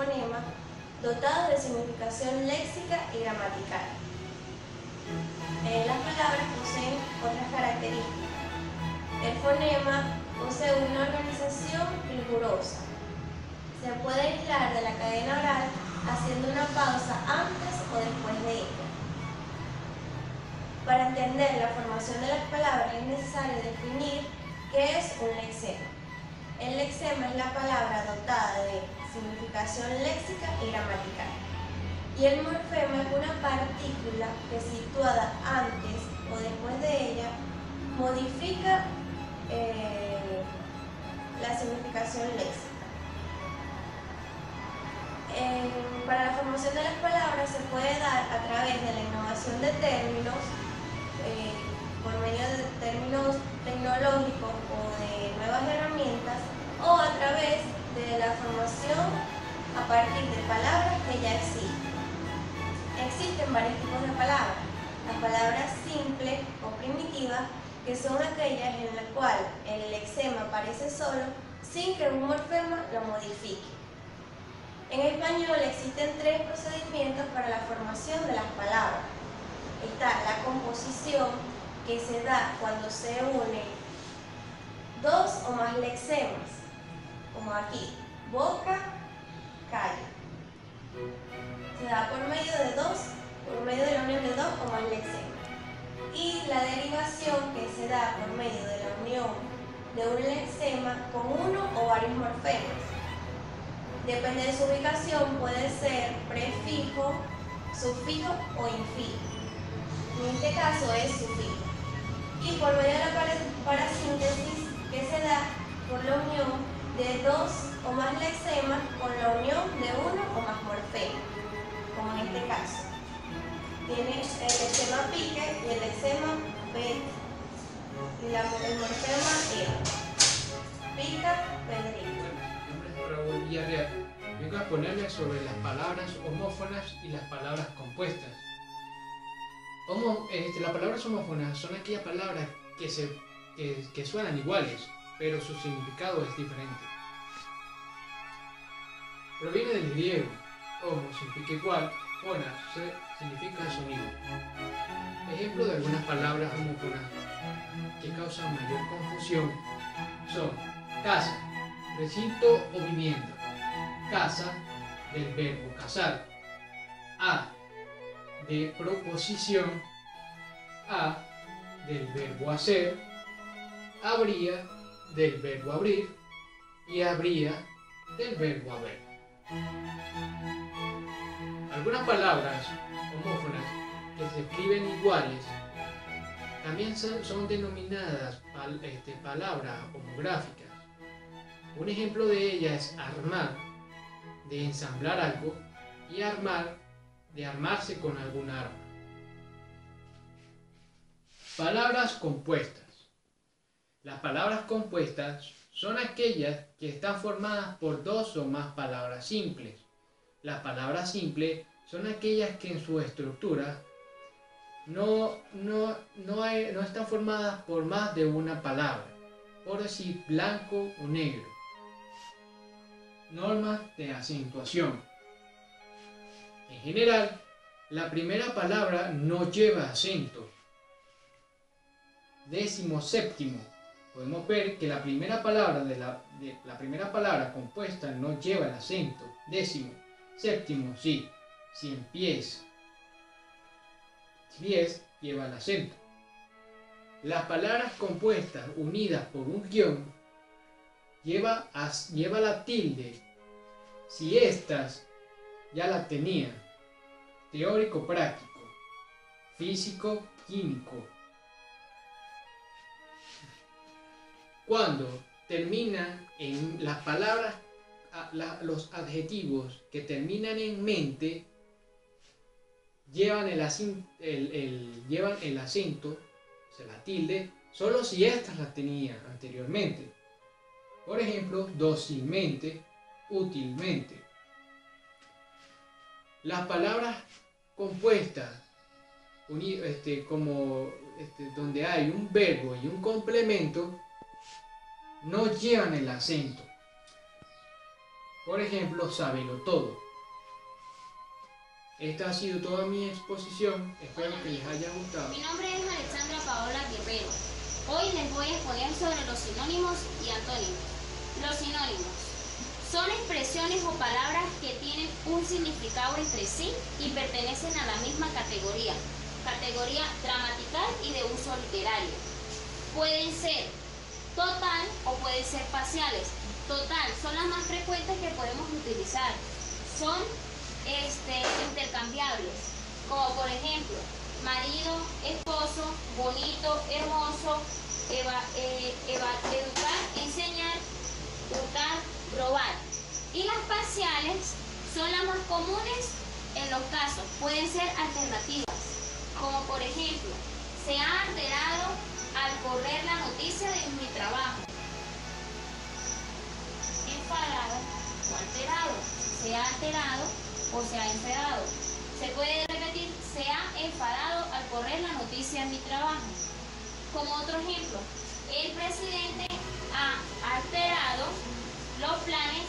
fonema dotados de significación léxica y gramatical. Las palabras poseen otras características. El fonema posee una organización rigurosa. Se puede aislar de la cadena oral haciendo una pausa antes o después de ella. Para entender la formación de las palabras es necesario definir qué es un lexema. El lexema es la palabra dotada de significación léxica y gramatical. Y el morfema es una partícula que, situada antes o después de ella, modifica la significación léxica. Para la formación de las palabras se puede dar a través de la innovación de términos, por medio de términos tecnológicos o de nuevas herramientas, o a través de la formación a partir de palabras que ya existen. Existen varios tipos de palabras. Las palabras simples o primitivas, que son aquellas en las cuales el lexema aparece solo sin que un morfema lo modifique. En español existen tres procedimientos para la formación de las palabras. Está la composición, que se da cuando se unen dos o más lexemas, como aquí, boca, calle. Se da por medio de la unión de dos o más lexemas. Y la derivación, que se da por medio de la unión de un lexema con uno o varios morfemas. Depende de su ubicación, puede ser prefijo, sufijo o infijo. En este caso es sufijo. Y por medio de la parasíntesis, que se da por la unión de dos o más lexemas con la unión de uno o más morfemas, como en este caso. Tiene el lexema pique y el lexema pete. Y el morfema era pica, pedrito. Mi nombre es Raúl Villarreal. Vengo a exponerles sobre las palabras homófonas y las palabras compuestas. Las palabras homófonas son aquellas palabras que suenan iguales, pero su significado es diferente. Proviene del griego. Homo significa igual, fonas significa sonido. Ejemplos de algunas palabras homófonas que causan mayor confusión son casa, recinto o vivienda. Casa, del verbo casar. A, de proposición. A, del verbo hacer. Habría, del verbo abrir. Y habría, del verbo haber. Algunas palabras homófonas que se escriben iguales también son denominadas palabras homográficas. Un ejemplo de ellas es armar, de ensamblar algo, y armar, de armarse con algún arma. Palabras compuestas. Las palabras compuestas son aquellas que están formadas por dos o más palabras simples. Las palabras simples son aquellas que en su estructura no están formadas por más de una palabra, por decir blanco o negro. Normas de acentuación. En general, la primera palabra no lleva acento. 17º. Podemos ver que la primera palabra la primera palabra compuesta no lleva el acento. 17º, sí. 100 pies. Pies lleva el acento. Las palabras compuestas unidas por un guión lleva la tilde si estas ya la tenían. Teórico práctico, físico químico. Cuando terminan en las palabras, los adjetivos que terminan en mente llevan el acento, o sea, la tilde, solo si estas las tenían anteriormente. Por ejemplo, dócilmente, útilmente. Las palabras compuestas, donde hay un verbo y un complemento, no llevan el acento. Por ejemplo, sábelo todo. Esta ha sido toda mi exposición, espero que les haya gustado. Mi nombre es Alexandra Paola Guerrero. Hoy les voy a exponer sobre los sinónimos y antónimos. Los sinónimos son expresiones o palabras que tienen un significado entre sí y pertenecen a la misma categoría gramatical y de uso literario. Pueden ser total o pueden ser parciales. Total son las más frecuentes que podemos utilizar. Son intercambiables, como por ejemplo marido, esposo, bonito, hermoso, educar, enseñar, hurtar, robar. Y las parciales son las más comunes en los casos, pueden ser alternativas, como por ejemplo se ha alterado al correr la noticia de mi trabajo, enfadado o alterado, se ha alterado o se ha enfadado. Se puede repetir, se ha enfadado al correr la noticia en mi trabajo. Como otro ejemplo, el presidente ha alterado los planes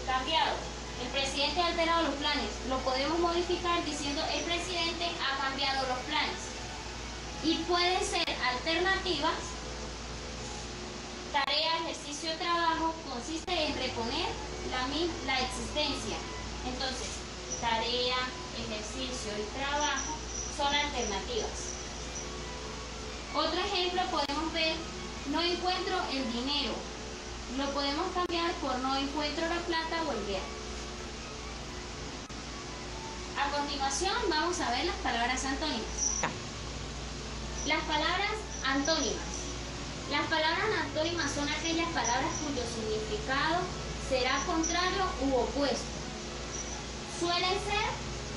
cambiados. El presidente ha alterado los planes. Lo podemos modificar diciendo el presidente ha cambiado los planes. Y pueden ser alternativas. Tarea, ejercicio, trabajo consiste en reponer la existencia. Entonces, tarea, ejercicio y trabajo son alternativas. Otro ejemplo podemos ver, no encuentro el dinero. Lo podemos cambiar por no encuentro la plata o el bien. A continuación vamos a ver las palabras antónimas. Las palabras antónimas. Las palabras antónimas son aquellas palabras cuyo significado será contrario u opuesto. Suelen ser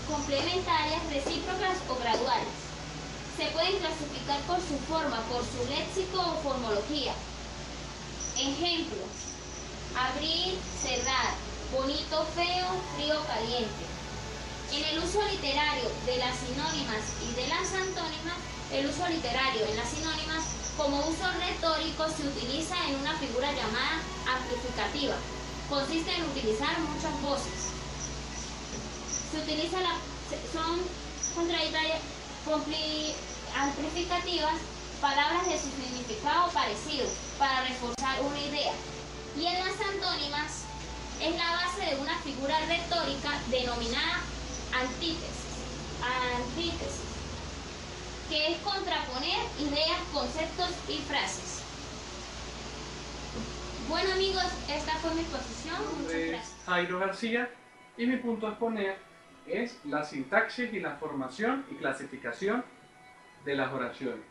complementarias, recíprocas o graduales. Se pueden clasificar por su forma, por su léxico o formología. Ejemplos: abrir, cerrar, bonito, feo, frío, caliente. En el uso literario de las sinónimas y de las antónimas, el uso literario en las sinónimas como uso retórico se utiliza en una figura llamada amplificativa. Consiste en utilizar muchas voces. Se utiliza son contradictorias, amplificativas, palabras de su significado parecido para reforzar una idea. Y en las antónimas es la base de una figura retórica denominada antítesis, que es contraponer ideas, conceptos y frases. Bueno amigos, esta fue mi exposición. Muchas gracias. Jairo García, y mi punto a exponer es la sintaxis y la formación y clasificación de las oraciones.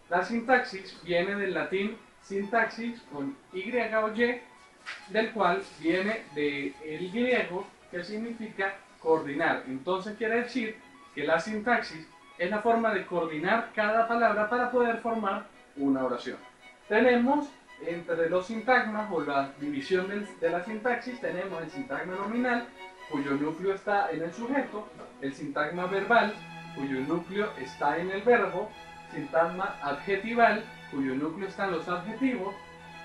La sintaxis viene del latín sintaxis con Y o Y, del cual viene del griego, que significa coordinar. Entonces quiere decir que la sintaxis es la forma de coordinar cada palabra para poder formar una oración. Tenemos entre los sintagmas o la división de la sintaxis, tenemos el sintagma nominal, cuyo núcleo está en el sujeto, el sintagma verbal, cuyo núcleo está en el verbo, sintagma adjetival, cuyo núcleo está en los adjetivos,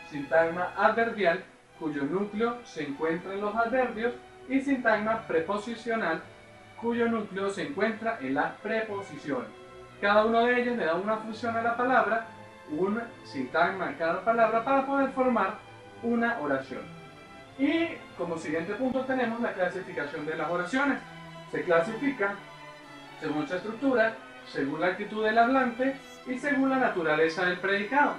sintagma adverbial, cuyo núcleo se encuentra en los adverbios, y sintagma preposicional, cuyo núcleo se encuentra en las preposiciones. Cada uno de ellos le da una función a la palabra, un sintagma a cada palabra para poder formar una oración. Y como siguiente punto tenemos la clasificación de las oraciones. Se clasifica según su estructura, según la actitud del hablante y según la naturaleza del predicado.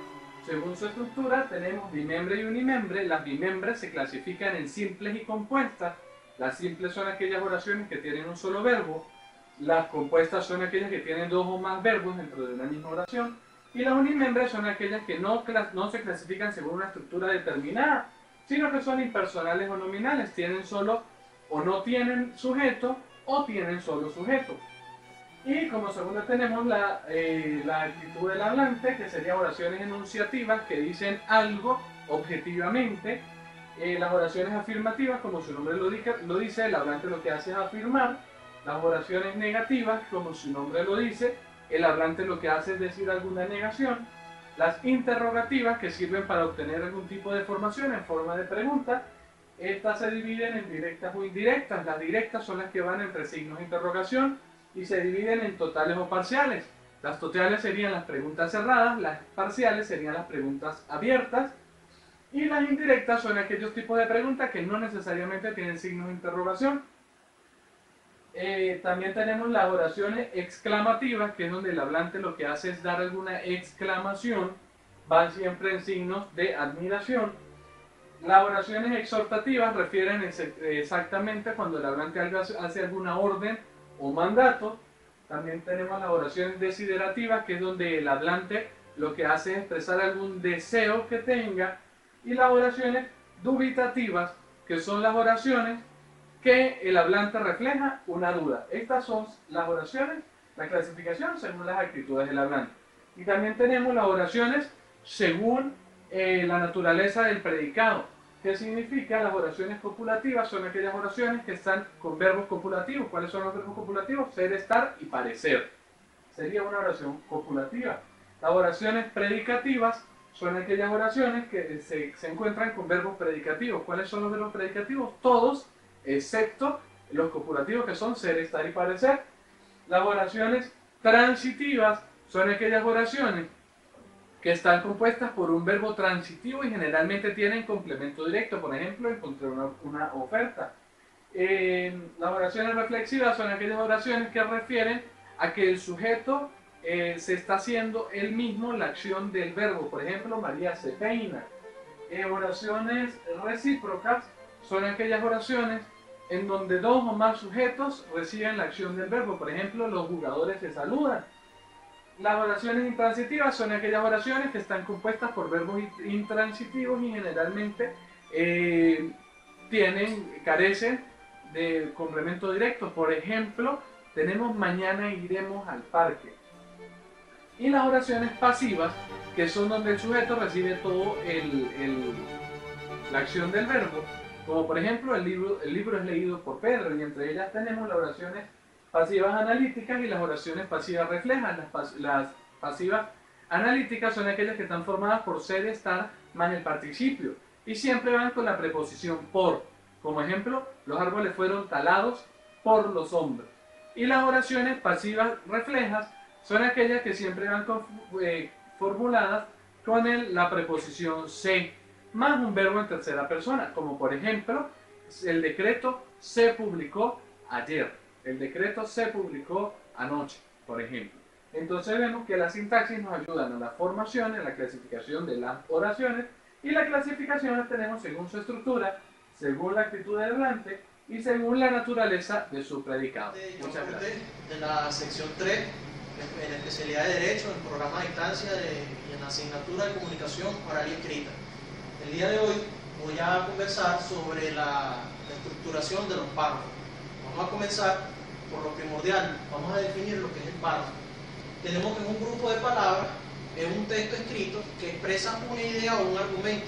Según su estructura tenemos bimembre y unimembre. Las bimembres se clasifican en simples y compuestas. Las simples son aquellas oraciones que tienen un solo verbo. Las compuestas son aquellas que tienen dos o más verbos dentro de una misma oración. Y las unimembres son aquellas que no se clasifican según una estructura determinada, sino que son impersonales o nominales. Tienen solo o no tienen sujeto o tienen solo sujeto. Y como segunda tenemos la actitud del hablante, que serían oraciones enunciativas que dicen algo objetivamente. Las oraciones afirmativas, como su nombre lo dice, el hablante lo que hace es afirmar. Las oraciones negativas, como su nombre lo dice, el hablante lo que hace es decir alguna negación. Las interrogativas, que sirven para obtener algún tipo de información en forma de pregunta. Estas se dividen en directas o indirectas. Las directas son las que van entre signos de interrogación y se dividen en totales o parciales. Las totales serían las preguntas cerradas, las parciales serían las preguntas abiertas y las indirectas son aquellos tipos de preguntas que no necesariamente tienen signos de interrogación. También tenemos las oraciones exclamativas, que es donde el hablante lo que hace es dar alguna exclamación, van siempre en signos de admiración. Las oraciones exhortativas refieren exactamente cuando el hablante hace alguna orden o mandato. También tenemos las oraciones desiderativas, que es donde el hablante lo que hace es expresar algún deseo que tenga. Y las oraciones dubitativas, que son las oraciones que el hablante refleja una duda. Estas son las oraciones, la clasificación según las actitudes del hablante. Y también tenemos las oraciones según la naturaleza del predicado. ¿Qué significa? Las oraciones copulativas son aquellas oraciones que están con verbos copulativos. ¿Cuáles son los verbos copulativos? Ser, estar y parecer. Sería una oración copulativa. Las oraciones predicativas son aquellas oraciones que se encuentran con verbos predicativos. ¿Cuáles son los verbos predicativos? Todos, excepto los copulativos, que son ser, estar y parecer. Las oraciones transitivas son aquellas oraciones que están compuestas por un verbo transitivo y generalmente tienen complemento directo. Por ejemplo, encontré una oferta. Las oraciones reflexivas son aquellas oraciones que refieren a que el sujeto se está haciendo él mismo la acción del verbo. Por ejemplo, María se peina. Oraciones recíprocas son aquellas oraciones en donde dos o más sujetos reciben la acción del verbo. Por ejemplo, los jugadores se saludan. Las oraciones intransitivas son aquellas oraciones que están compuestas por verbos intransitivos y generalmente carecen de complemento directo. Por ejemplo, tenemos mañana iremos al parque. Y las oraciones pasivas, que son donde el sujeto recibe todo la acción del verbo. Como por ejemplo, el libro es leído por Pedro, y entre ellas tenemos las oraciones pasivas analíticas y las oraciones pasivas reflejas. Las pasivas analíticas son aquellas que están formadas por ser, estar, más el participio. Y siempre van con la preposición por. Como ejemplo, los árboles fueron talados por los hombres. Y las oraciones pasivas reflejas son aquellas que siempre van formuladas con la preposición se, más un verbo en tercera persona. Como por ejemplo, el decreto se publicó ayer. El decreto se publicó anoche, por ejemplo. Entonces vemos que la sintaxis nos ayudan a la formación, en la clasificación de las oraciones, y la clasificación la tenemos según su estructura, según la actitud del hablante y según la naturaleza de su predicado. Muchas gracias. De la sección 3, en la especialidad de Derecho, en el programa de distancia y en la asignatura de Comunicación Oral y Escrita. El día de hoy voy a conversar sobre la estructuración de los párrafos. Vamos a comenzar por lo primordial, vamos a definir lo que es el párrafo. Tenemos que en un grupo de palabras es un texto escrito que expresa una idea o un argumento.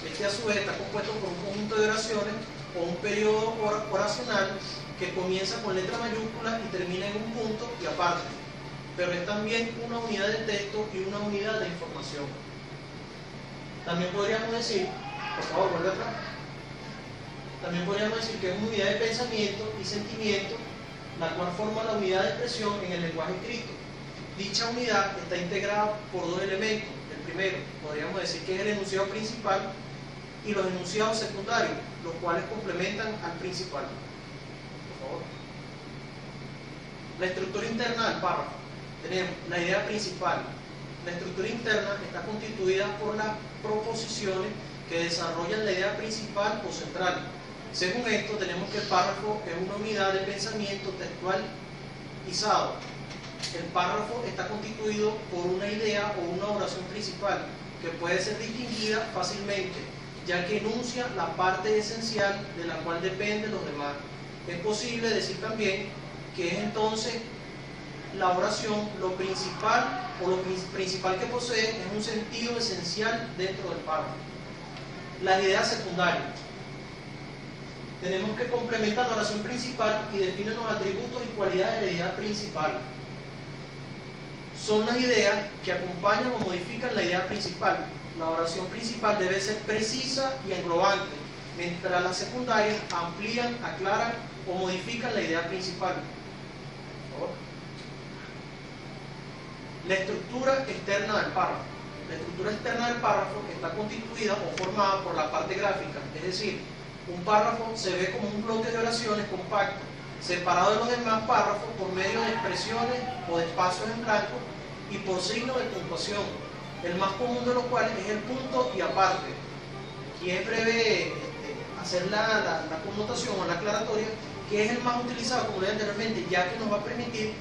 Este a su vez está compuesto por un conjunto de oraciones o un periodo oracional que comienza con letra mayúscula y termina en un punto y aparte, pero es también una unidad de texto y una unidad de información. También podríamos decir, por favor, vuelve atrás. También podríamos decir que es una unidad de pensamiento y sentimiento, la cual forma la unidad de expresión en el lenguaje escrito. Dicha unidad está integrada por dos elementos. El primero, podríamos decir que es el enunciado principal y los enunciados secundarios, los cuales complementan al principal. Por favor. La estructura interna del párrafo. Tenemos la idea principal. La estructura interna está constituida por las proposiciones que desarrollan la idea principal o central. Según esto, tenemos que el párrafo es una unidad de pensamiento textualizado. El párrafo está constituido por una idea o una oración principal que puede ser distinguida fácilmente, ya que enuncia la parte esencial de la cual dependen los demás. Es posible decir también que es entonces la oración lo principal o lo principal que posee es un sentido esencial dentro del párrafo. Las ideas secundarias. Tenemos que complementar la oración principal y definen los atributos y cualidades de la idea principal. Son las ideas que acompañan o modifican la idea principal. La oración principal debe ser precisa y englobante, mientras las secundarias amplían, aclaran o modifican la idea principal. Por favor. La estructura externa del párrafo. La estructura externa del párrafo está constituida o formada por la parte gráfica, es decir, un párrafo se ve como un bloque de oraciones compacto, separado de los demás párrafos por medio de expresiones o de espacios en blanco y por signos de puntuación, el más común de los cuales es el punto y aparte. Aquí es breve hacer la connotación o la aclaratoria, que es el más utilizado, como dije anteriormente, ya que nos va a permitir,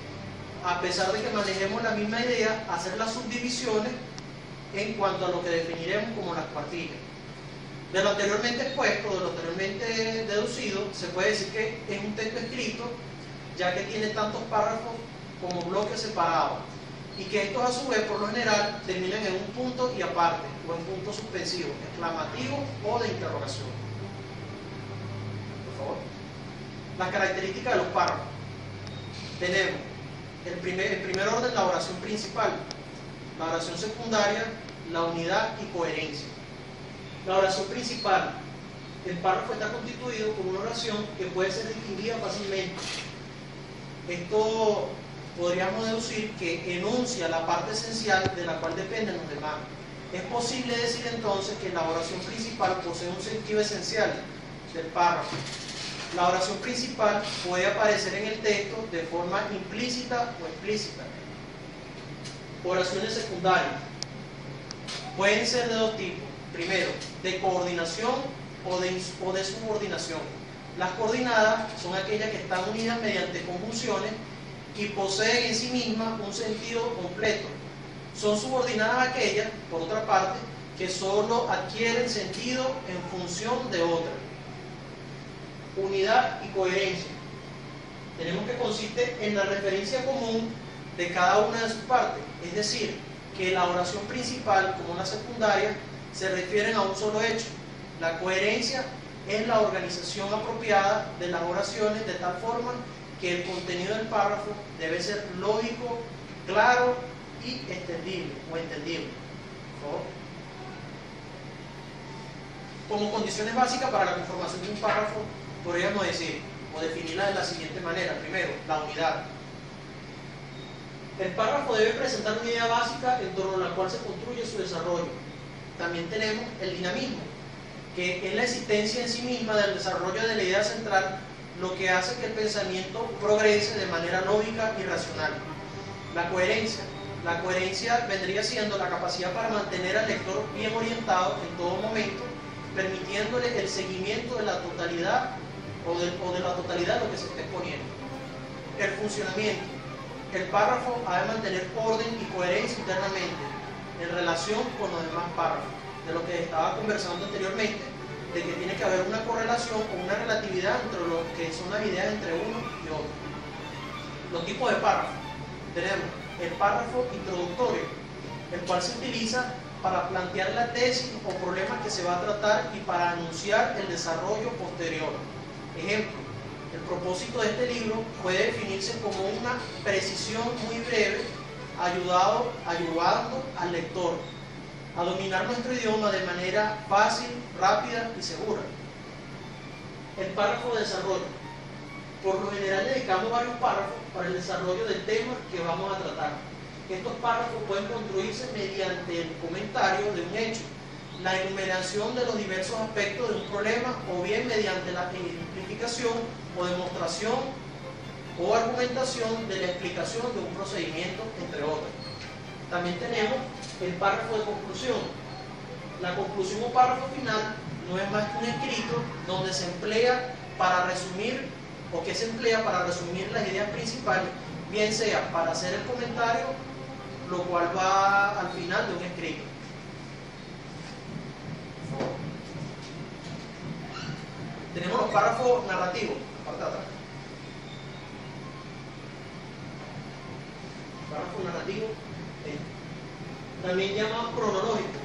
a pesar de que manejemos la misma idea, hacer las subdivisiones en cuanto a lo que definiremos como las cuartillas. De lo anteriormente expuesto, de lo anteriormente deducido, se puede decir que es un texto escrito, ya que tiene tantos párrafos como bloques separados, y que estos a su vez, por lo general, terminan en un punto y aparte, o en punto suspensivo, exclamativo o de interrogación. Por favor. Las características de los párrafos. Tenemos en primer orden la oración principal, la oración secundaria, la unidad y coherencia. La oración principal, el párrafo está constituido por una oración que puede ser distinguida fácilmente. Esto podríamos deducir que enuncia la parte esencial de la cual dependen los demás. Es posible decir entonces que la oración principal posee un sentido esencial del párrafo. La oración principal puede aparecer en el texto de forma implícita o explícita. Oraciones secundarias pueden ser de dos tipos. Primero, de coordinación o de subordinación. Las coordinadas son aquellas que están unidas mediante conjunciones y poseen en sí mismas un sentido completo. Son subordinadas aquellas, por otra parte, que solo adquieren sentido en función de otra. Unidad y coherencia. Tenemos que consiste en la referencia común de cada una de sus partes, es decir, que la oración principal como la secundaria se refieren a un solo hecho. La coherencia es la organización apropiada de las oraciones de tal forma que el contenido del párrafo debe ser lógico, claro y extendible o entendible. Por favor. Como condiciones básicas para la conformación de un párrafo, podríamos decir o definirla de la siguiente manera. Primero, la unidad. El párrafo debe presentar una idea básica en torno a la cual se construye su desarrollo. También tenemos el dinamismo, que es la existencia en sí misma del desarrollo de la idea central, lo que hace que el pensamiento progrese de manera lógica y racional. La coherencia. La coherencia vendría siendo la capacidad para mantener al lector bien orientado en todo momento, permitiéndole el seguimiento de la totalidad o de la totalidad de lo que se esté exponiendo. El funcionamiento. El párrafo ha de mantener orden y coherencia internamente en relación con los demás párrafos, de lo que estaba conversando anteriormente, de que tiene que haber una correlación o una relatividad entre lo que son las ideas entre uno y otro. Los tipos de párrafos. Tenemos el párrafo introductorio, el cual se utiliza para plantear la tesis o problema que se va a tratar y para anunciar el desarrollo posterior. Ejemplo, el propósito de este libro puede definirse como una precisión muy breve, ayudando al lector a dominar nuestro idioma de manera fácil, rápida y segura. El párrafo de desarrollo. Por lo general dedicamos varios párrafos para el desarrollo del tema que vamos a tratar. Estos párrafos pueden construirse mediante el comentario de un hecho, la enumeración de los diversos aspectos de un problema o bien mediante la ejemplificación o demostración o argumentación de la explicación de un procedimiento, entre otros. También tenemos el párrafo de conclusión. La conclusión o párrafo final no es más que un escrito donde se emplea para resumir o que se emplea para resumir las ideas principales, bien sea para hacer el comentario, lo cual va al final de un escrito. Tenemos los párrafos narrativos, parte de atrás. Párrafo narrativo, también llamado cronológico,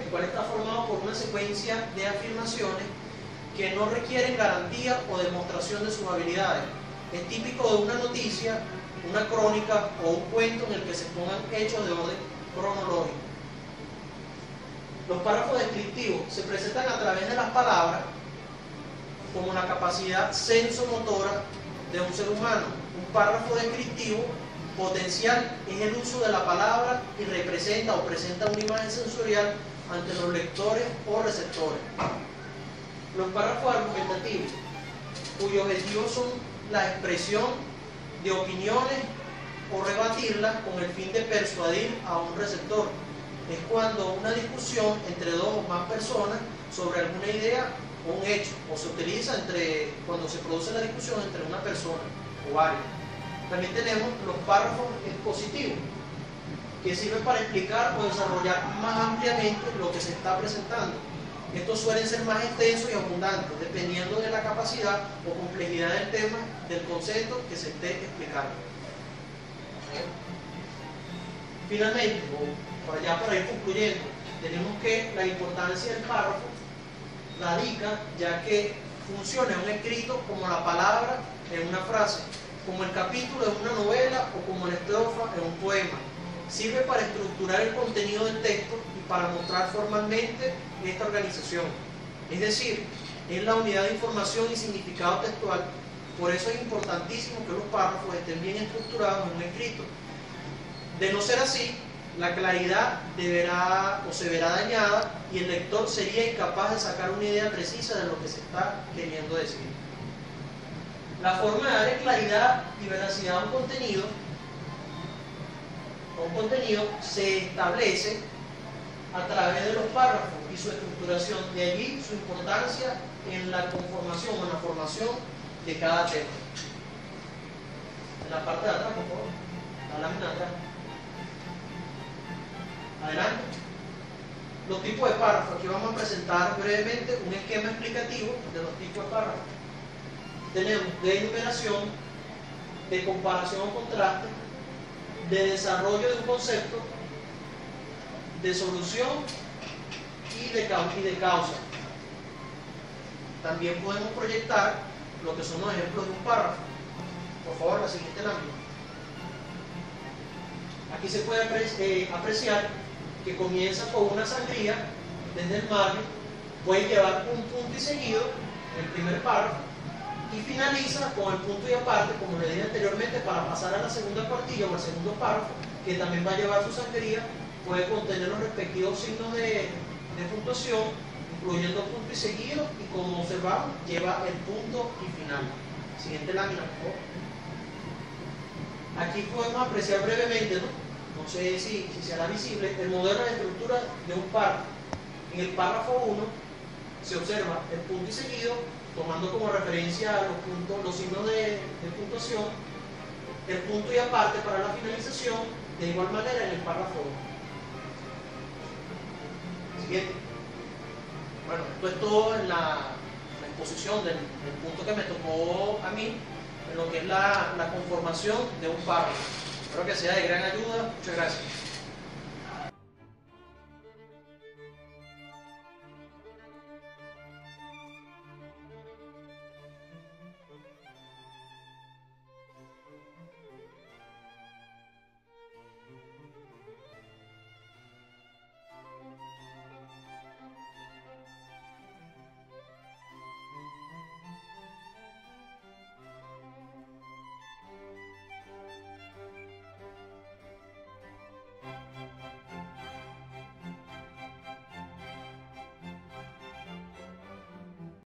el cual está formado por una secuencia de afirmaciones que no requieren garantía o demostración de sus habilidades. Es típico de una noticia, una crónica o un cuento en el que se pongan hechos de orden cronológico. Los párrafos descriptivos se presentan a través de las palabras como la capacidad sensomotora de un ser humano. Un párrafo descriptivo potencial es el uso de la palabra y representa o presenta una imagen sensorial ante los lectores o receptores. Los párrafos argumentativos, cuyos objetivos son la expresión de opiniones o rebatirlas con el fin de persuadir a un receptor. Es cuando una discusión entre dos o más personas sobre alguna idea o un hecho, o se utiliza cuando se produce la discusión entre una persona o varias. También tenemos los párrafos expositivos, que sirven para explicar o desarrollar más ampliamente lo que se está presentando. Estos suelen ser más extensos y abundantes, dependiendo de la capacidad o complejidad del tema, del concepto que se esté explicando. Finalmente, para ir concluyendo, tenemos que la importancia del párrafo radica ya que funciona en un escrito como la palabra en una frase, como el capítulo en una novela o como la estrofa en un poema. Sirve para estructurar el contenido del texto y para mostrar formalmente esta organización. Es decir, es la unidad de información y significado textual. Por eso es importantísimo que los párrafos estén bien estructurados en un escrito. De no ser así, la claridad se verá dañada y el lector sería incapaz de sacar una idea precisa de lo que se está queriendo decir. La forma de darle claridad y veracidad a un contenido se establece a través de los párrafos y su estructuración. De allí su importancia en la conformación o en la formación de cada tema. En la parte de atrás, por favor, la lámina de atrás. Adelante. Los tipos de párrafos. Aquí vamos a presentar brevemente un esquema explicativo de los tipos de párrafos. Tenemos de enumeración, de comparación o contraste, de desarrollo de un concepto, de solución y de causa. También podemos proyectar lo que son los ejemplos de un párrafo. Por favor, la siguiente lámina. Aquí se puede apreciar que comienza con una sangría desde el margen, puede llevar un punto y seguido en el primer párrafo y finaliza con el punto y aparte, como le dije anteriormente, para pasar a la segunda cuartilla o al segundo párrafo, que también va a llevar su sangría, puede contener los respectivos signos de puntuación, incluyendo punto y seguido, y como observamos, lleva el punto y final. Siguiente lámina, por favor. Aquí podemos apreciar brevemente, no sé si será visible, el modelo de estructura de un párrafo. En el párrafo 1 se observa el punto y seguido, tomando como referencia los signos de puntuación, el punto y aparte para la finalización, de igual manera en el párrafo 1. Siguiente. Bueno, esto es todo en la exposición del punto que me tocó a mí, en lo que es la conformación de un párrafo. Espero que sea de gran ayuda. Muchas gracias.